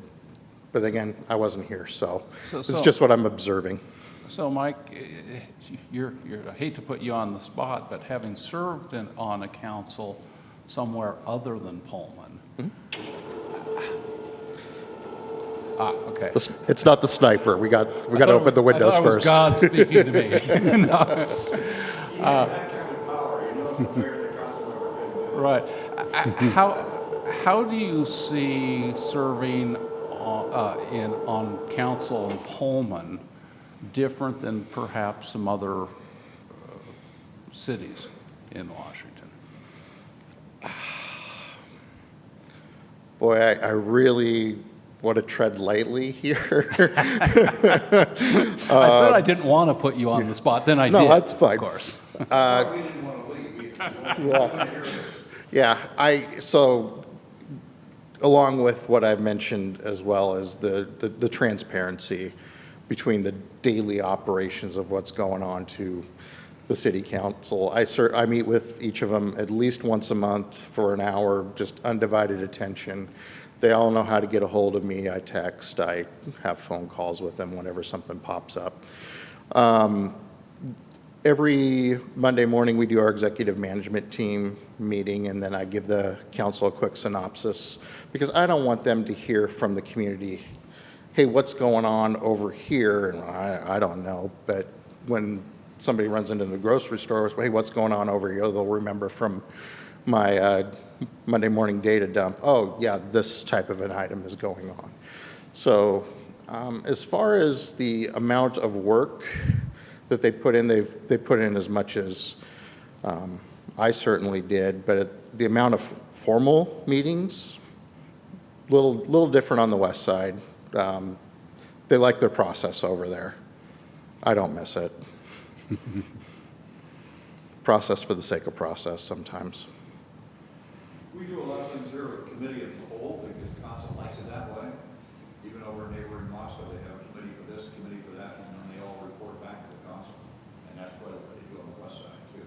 But again, I wasn't here, so it's just what I'm observing. So Mike, I hate to put you on the spot, but having served on a council somewhere other than Pullman, Okay. It's not the sniper. We got to open the windows I thought it was first. God speaking to me. Right. How do you see serving on council in Pullman different than perhaps some other cities in Washington? Boy, I really want to tread lightly here. I said I didn't want to put you on the spot, then I did. No, that's fine. Of course. Yeah, so along with what I've mentioned as well as the transparency between the daily operations of what's going on to the city council. I meet with each of them at least once a month for an hour, just undivided attention. They all know how to get a hold of me. I text, I have phone calls with them whenever something pops up. Every Monday morning, we do our executive management team meeting, and then I give the council a quick synopsis, because I don't want them to hear from the community, hey, what's going on over here? And I don't know, but when somebody runs into the grocery store, hey, what's going on over here? They'll remember from my Monday morning data dump, oh, yeah, this type of an item is going on. So as far as the amount of work that they put in, they put in as much as I certainly did, but the amount of formal meetings, little different on the west side. They like their process over there. I don't miss it. Process for the sake of process sometimes. We do a lot of things here with committee as a whole, because the council likes it that way. Even over in neighboring Moscow, they have a committee for this, committee for that, and then they all report back to the council. And that's what they do on the west side too.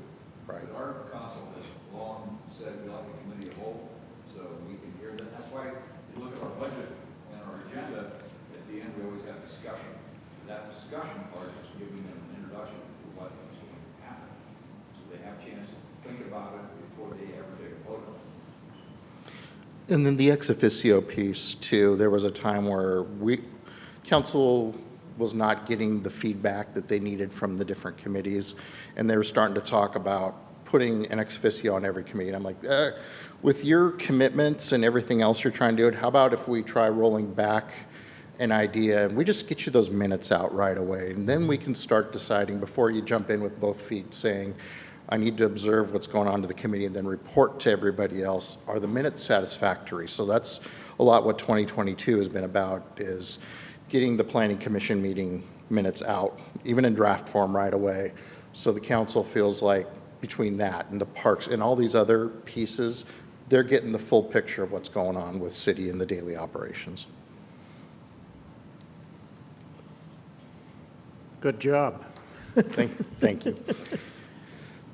Right. But our council has long said we like a committee of whole, so we can hear that. That's why you look at our budget and our agenda, at the end, we always have discussion. That discussion part is giving them an introduction to what is going to happen. So they have a chance to think about it before they ever take a vote on it. And then the ex officio piece too, there was a time where council was not getting the feedback that they needed from the different committees, and they were starting to talk about putting an ex officio on every committee. And I'm like, with your commitments and everything else you're trying to do, how about if we try rolling back an idea and we just get you those minutes out right away, and then we can start deciding before you jump in with both feet saying, I need to observe what's going on to the committee and then report to everybody else. Are the minutes satisfactory? So that's a lot what 2022 has been about, is getting the planning commission meeting minutes out, even in draft form right away. So the council feels like between that and the parks and all these other pieces, they're getting the full picture of what's going on with city and the daily operations. Good job. Thank you.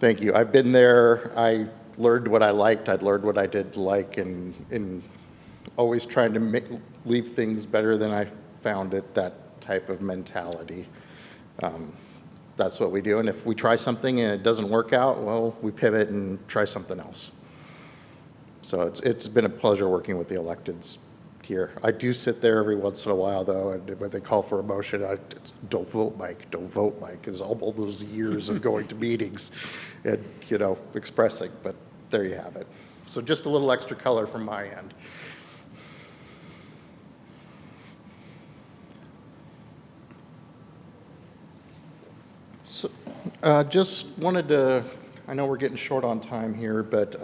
Thank you. I've been there. I learned what I liked. I'd learned what I didn't like, and always trying to leave things better than I found it, that type of mentality. That's what we do. And if we try something and it doesn't work out, well, we pivot and try something else. So it's been a pleasure working with the electeds here. I do sit there every once in a while, though, and when they call for a motion, don't vote, Mike, don't vote, Mike, because all those years of going to meetings and, expressing, but there you have it. So just a little extra color from my end. So just wanted to, I know we're getting short on time here, but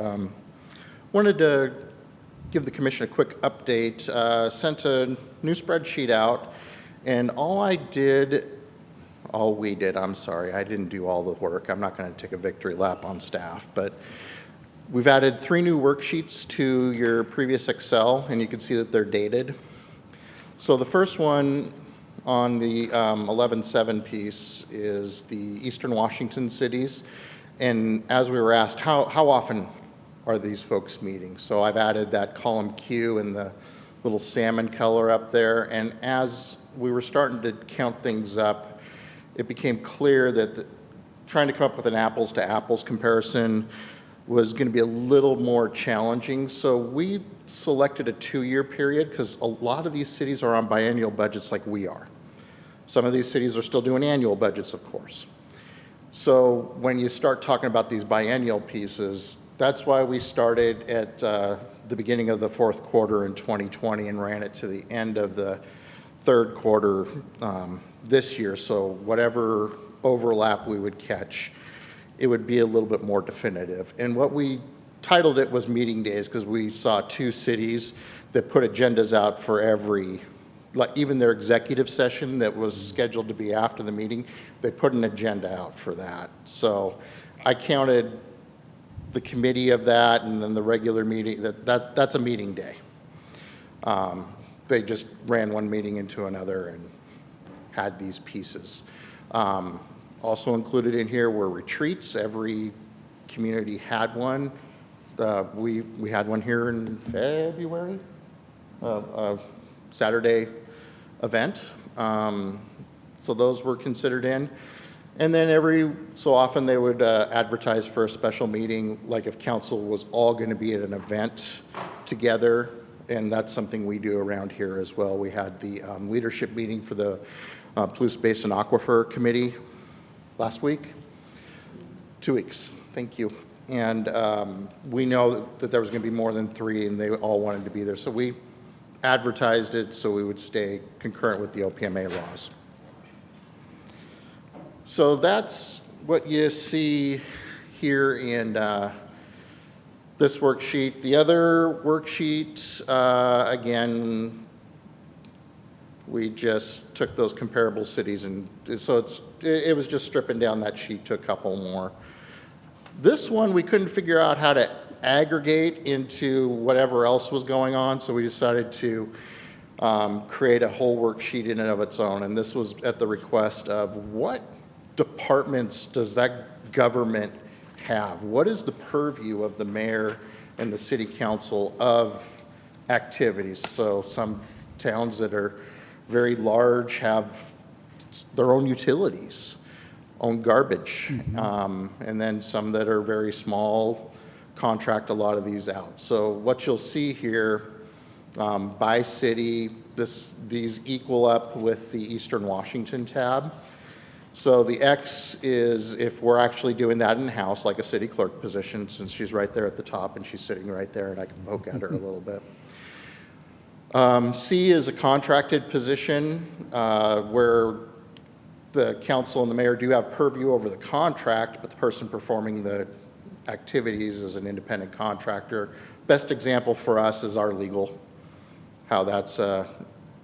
wanted to give the commission a quick update. Sent a new spreadsheet out, and all we did, I'm sorry, I didn't do all the work. I'm not going to take a victory lap on staff, but we've added 3 new worksheets to your previous Excel, and you can see that they're dated. So the first one on the 11-7 piece is the Eastern Washington cities, and as we were asked, how often are these folks meeting? So I've added that column Q and the little salmon color up there. And as we were starting to count things up, it became clear that trying to come up with an apples to apples comparison was going to be a little more challenging. So we selected a 2-year period because a lot of these cities are on biennial budgets like we are. Some of these cities are still doing annual budgets, of course. So when you start talking about these biennial pieces, that's why we started at the beginning of the fourth quarter in 2020 and ran it to the end of the third quarter this year. So whatever overlap we would catch, it would be a little bit more definitive. And what we titled it was meeting days because we saw 2 cities that put agendas out for every, like even their executive session that was scheduled to be after the meeting, they put an agenda out for that. So I counted the committee of that and then the regular meeting, that's a meeting day. They just ran one meeting into another and had these pieces. Also included in here were retreats. Every community had one. We had one here in February, a Saturday event. So those were considered in. And then every so often they would advertise for a special meeting, like if council was all going to be at an event together, and that's something we do around here as well. We had the leadership meeting for the Palouse Basin Aquifer Committee last week. 2 weeks, thank you. And we know that there was going to be more than 3, and they all wanted to be there. So we advertised it so we would stay concurrent with the OPMA laws. So that's what you see here in this worksheet. The other worksheet, again, we just took those comparable cities, and so it was just stripping down that sheet to a couple more. This one, we couldn't figure out how to aggregate into whatever else was going on, so we decided to create a whole worksheet in and of its own. And this was at the request of what departments does that government have? What is the purview of the mayor and the city council of activities? So some towns that are very large have their own utilities, own garbage, and then some that are very small contract a lot of these out. So what you'll see here by city, these equal up with the Eastern Washington tab. So the X is if we're actually doing that in-house, like a city clerk position, since she's right there at the top and she's sitting right there and I can poke at her a little bit. C is a contracted position where the council and the mayor do have purview over the contract, but the person performing the activities is an independent contractor. Best example for us is our legal, how that's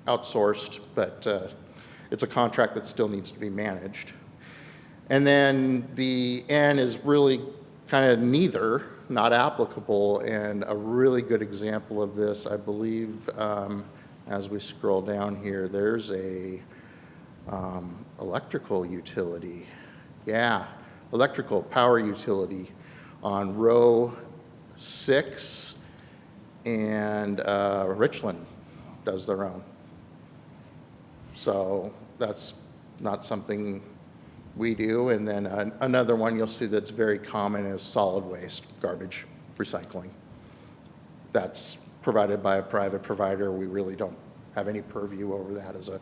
outsourced, but it's a contract that still needs to be managed. And then the N is really kind of neither, not applicable, and a really good example of this, I believe, as we scroll down here, there's a electrical utility. Yeah, electrical power utility on row 6, and Richland does their own. So that's not something we do. And then another one you'll see that's very common is solid waste, garbage, recycling. That's provided by a private provider. We really don't have any purview over that as a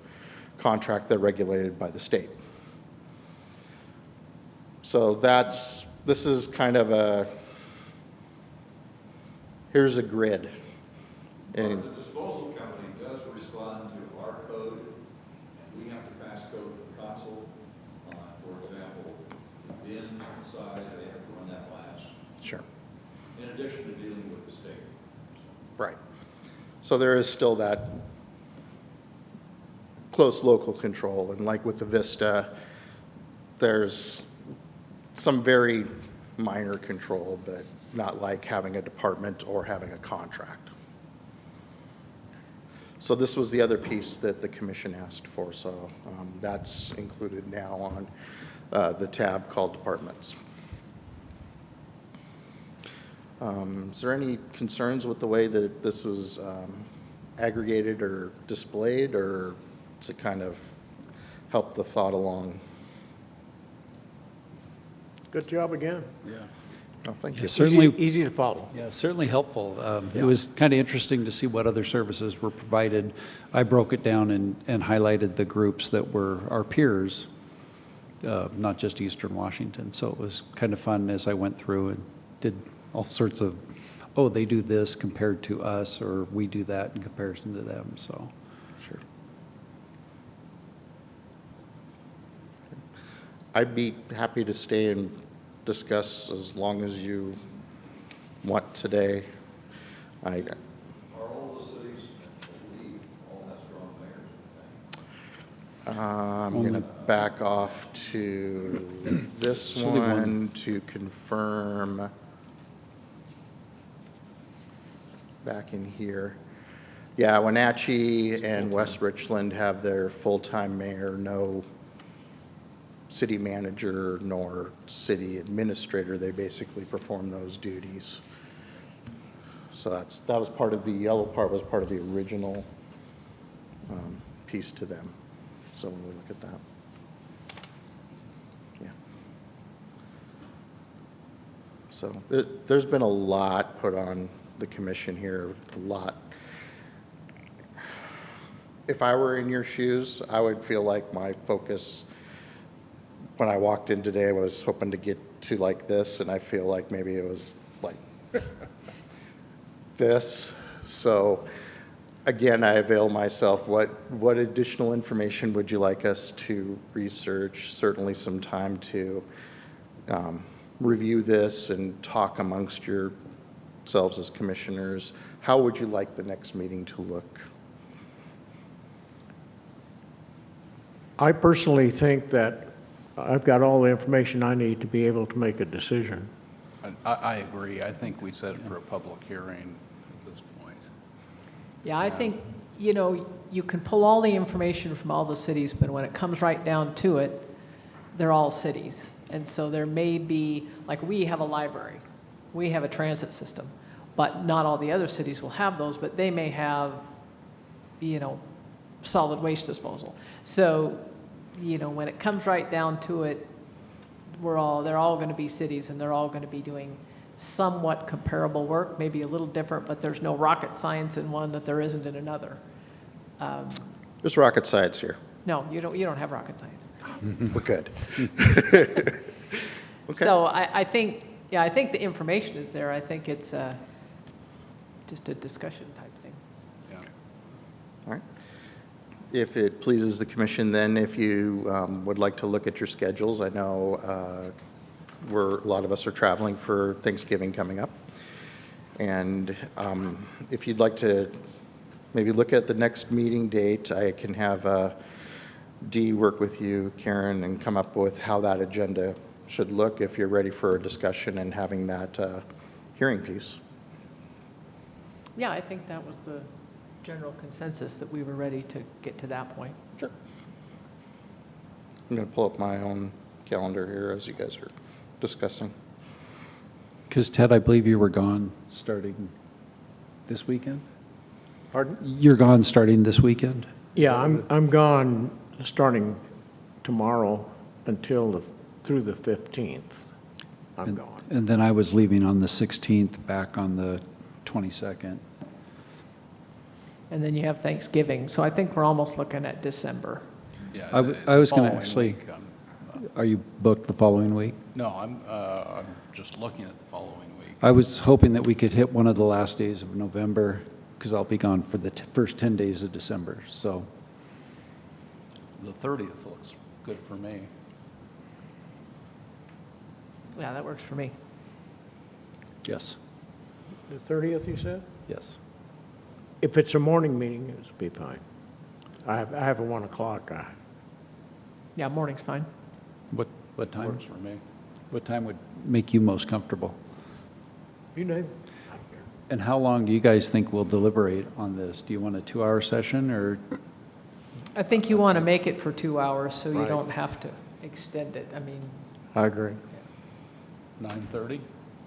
contract that's regulated by the state. So this is kind of here's a grid. And the disposal company does respond to our code, and we have to pass code to the council. For example, the bins inside, they have to run that last. Sure. In addition to dealing with the state. Right. So there is still that close local control. And like with the Vista, there's some very minor control, but not like having a department or having a contract. So this was the other piece that the commission asked for. So that's included now on the tab called departments. Is there any concerns with the way that this was aggregated or displayed, or to kind of help the thought along? Good job again. Yeah. Oh, thank Yeah, you. certainly, Easy to follow. yeah, certainly helpful. It was kind of interesting to see what other services were provided. I broke it down and highlighted the groups that were our peers, not just Eastern Washington. So it was kind of fun as I went through and did all sorts of, oh, they do this compared to us, or we do that in comparison to them, so. Sure. I'd be happy to stay and discuss as long as you want today. Are all the cities, I believe, all have strong mayors? I'm going to back off to this Only one. one to confirm. Back in here. Yeah, Wenatchee and West Richland have their full-time mayor, no city manager nor city administrator. They basically perform those duties. So that was part of the yellow part, was part of the original piece to them. So when we look at that. Yeah. So there's been a lot put on the commission here, a lot. If I were in your shoes, I would feel like my focus when I walked in today, I was hoping to get to like this, and I feel like maybe it was like this. So again, I avail myself. What additional information would you like us to research? Certainly some time to review this and talk amongst yourselves as commissioners. How would you like the next meeting to look? I personally think that I've got all the information I need to be able to make a decision. I agree. I think we set it for a public hearing at this point. Yeah, I think, you can pull all the information from all the cities, but when it comes right down to it, they're all cities. And so there may be, like we have a library, we have a transit system, but not all the other cities will have those, but they may have, solid waste disposal. So, when it comes right down to it, they're all going to be cities, and they're all going to be doing somewhat comparable work, maybe a little different, but there's no rocket science in one that there isn't in another. There's rocket science here. No, you don't have rocket science. We're good. Okay. So I think the information is there. I think it's just a discussion type thing. Yeah. All right. If it pleases the commission, then if you would like to look at your schedules, I know a lot of us are traveling for Thanksgiving coming up. And if you'd like to maybe look at the next meeting date, I can have Dee work with you, Karen, and come up with how that agenda should look if you're ready for a discussion and having that hearing piece. Yeah, I think that was the general consensus, that we were ready to get to that point. Sure. I'm going to pull up my own calendar here as you guys are discussing. Because Ted, I believe you were gone starting this weekend? Pardon? You're gone starting this weekend? Yeah, I'm gone starting tomorrow until through the 15th. I'm gone. And then I was leaving on the 16th, back on the 22nd. And then you have Thanksgiving. So I think we're almost looking at December. Yeah. I was going to following actually, week, are you booked the following week? no, I'm just looking at the following week. I was hoping that we could hit one of the last days of November, because I'll be gone for the first 10 days of December, so. The 30th looks good for me. Yeah, that works for me. Yes, The 30th, you said? yes. If it's a morning meeting, it'll be fine. I have a 1 o'clock. Yeah, morning's fine. What time? Works for me. What time would make you most comfortable? You name. And how long do you guys think we'll deliberate on this? Do you want a 2-hour session, or? I think you want to make it for 2 hours so you Right. don't have to extend it. I mean, I agree. 9:30?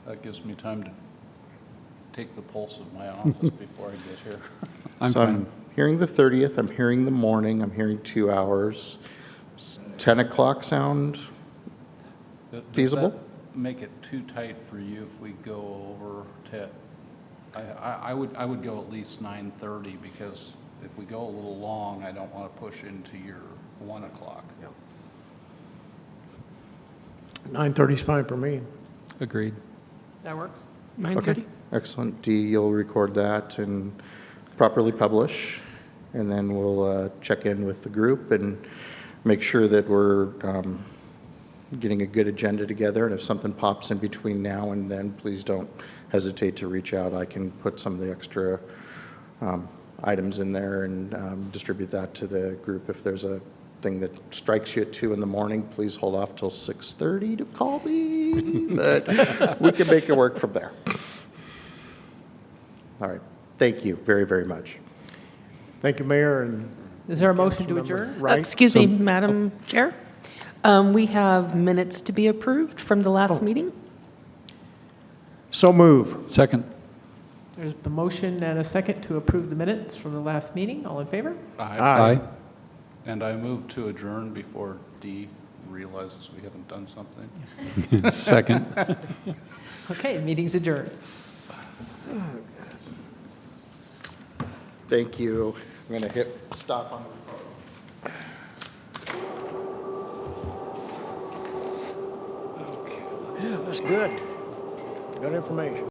That gives me time to take the pulse of my office before I get here. I'm So fine. I'm hearing the 30th, I'm hearing the morning, I'm hearing 2 hours. 10 o'clock sound Does feasible? make it too tight for you if we go over to, I would go at least 9:30, because if we go a little long, I don't want to push into your 1 o'clock. 9:30 is fine for me. Agreed. That works? 9:30? Excellent. Dee, you'll record that and properly publish, and then we'll check in with the group and make sure that we're getting a good agenda together, and if something pops in between now and then, please don't hesitate to reach out. I can put some of the extra items in there and distribute that to the group. If there's a thing that strikes you at 2 in the morning, please hold off till 6:30 to call me, but we can make it work from there. All right. Thank you very, very much. Thank you, Mayor, and Is there a motion to adjourn? Right. Excuse me, Madam Chair. We have minutes to be approved from the last meeting. so move. Second. There's a motion and a second to approve the minutes from the last meeting. All in favor? Aye. And I move to adjourn before Dee realizes we haven't done something. Second. Okay, meeting's adjourned. Thank you. I'm going to hit stop on the recording. Yeah, that's good. Good information.